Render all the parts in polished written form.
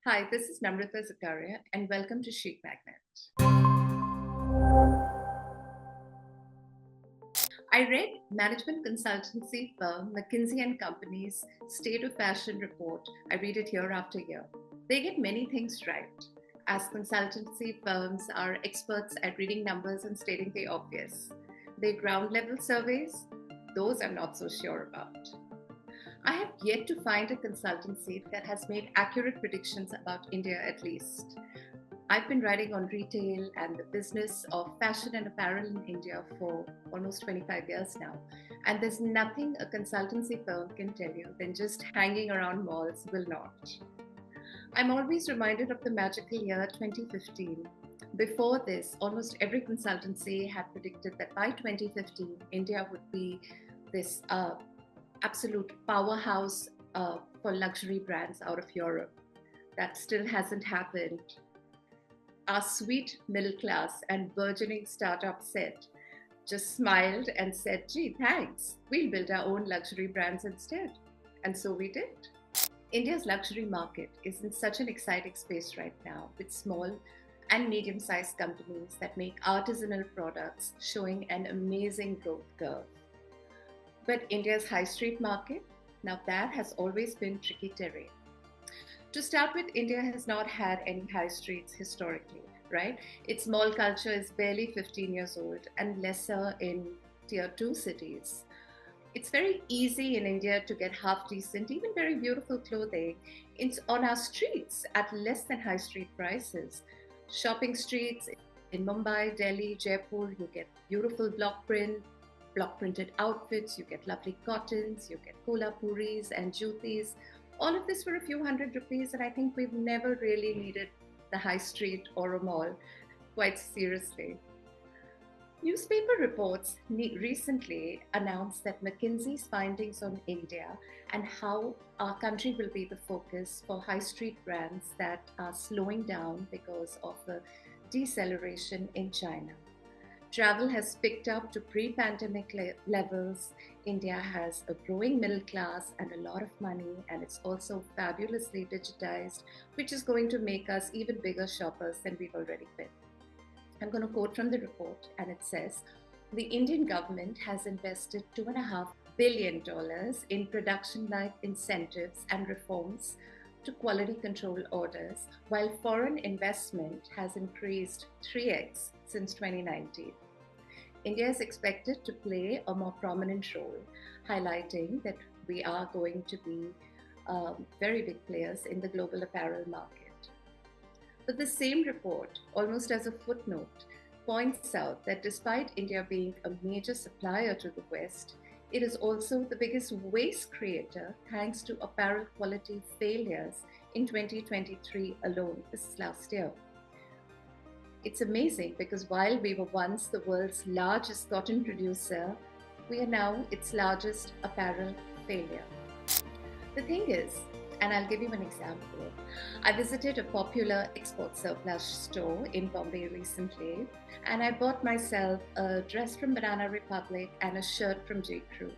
Hi, this is Namrata Zakaria, and welcome to Chic Magnet. I read management consultancy firm McKinsey and Company's State of Fashion report. I read it year after year. They get many things right, as consultancy firms are experts at reading numbers and stating the obvious. Their ground level surveys, those I'm not so sure about. I have yet to find a consultancy that has made accurate predictions about India at least. I've been writing on retail and the business of fashion and apparel in India for almost 25 years now. And there's nothing a consultancy firm can tell you than just hanging around malls will not. I'm always reminded of the magical year 2015. Before this, almost every consultancy had predicted that by 2015, India would be this absolute powerhouse for luxury brands out of Europe. That still hasn't happened. Our sweet middle class and burgeoning startup set just smiled and said, gee, thanks. We'll build our own luxury brands instead. And so we did. India's luxury market is in such an exciting space right now, with small and medium sized companies that make artisanal products showing an amazing growth curve. But India's high street market, now that has always been tricky terrain. To start with, India has not had any high streets historically, right? Its mall culture is barely 15 years old and lesser in tier 2 cities. It's very easy in India to get half decent, even very beautiful clothing on our streets at less than high street prices. Shopping streets in Mumbai, Delhi, Jaipur, you get beautiful block printed outfits, you get lovely cottons, you get kolhapuris and jutis. All of this for a few hundred rupees, and I think we've never really needed the high street or a mall quite seriously. Newspaper reports recently announced that McKinsey's findings on India and how our country will be the focus for high street brands that are slowing down because of the deceleration in China. Travel has picked up to pre-pandemic levels. India has a growing middle class and a lot of money, and it's also fabulously digitized, which is going to make us even bigger shoppers than we've already been. I'm going to quote from the report, and it says, the Indian government has invested $2.5 billion in production-like incentives and reforms to quality control orders, while foreign investment has increased 3x since 2019. India is expected to play a more prominent role, highlighting that we are going to be very big players in the global apparel market. But the same report, almost as a footnote, points out that despite India being a major supplier to the West, it is also the biggest waste creator thanks to apparel quality failures in 2023 alone. This is last year. It's amazing because while we were once the world's largest cotton producer, we are now its largest apparel failure. The thing is, and I'll give you an example, I visited a popular export surplus store in Bombay recently, and I bought myself a dress from Banana Republic and a shirt from J. Crew.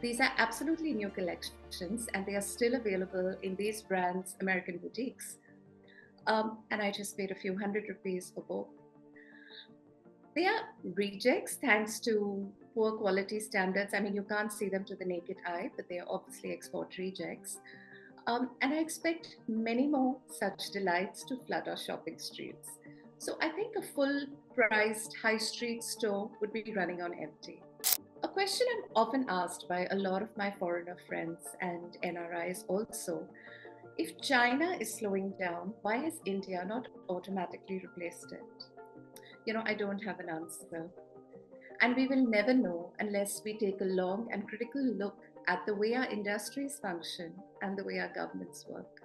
These are absolutely new collections, and they are still available in these brands' American boutiques. And I just paid a few hundred rupees for both. They are rejects thanks to poor quality standards. I mean, you can't see them to the naked eye, but they are obviously export rejects. And I expect many more such delights to flood our shopping streets. So I think a full-priced high street store would be running on empty. A question I'm often asked by a lot of my foreigner friends and NRIs also, if China is slowing down, why has India not automatically replaced it? I don't have an answer. And we will never know unless we take a long and critical look at the way our industries function and the way our governments work.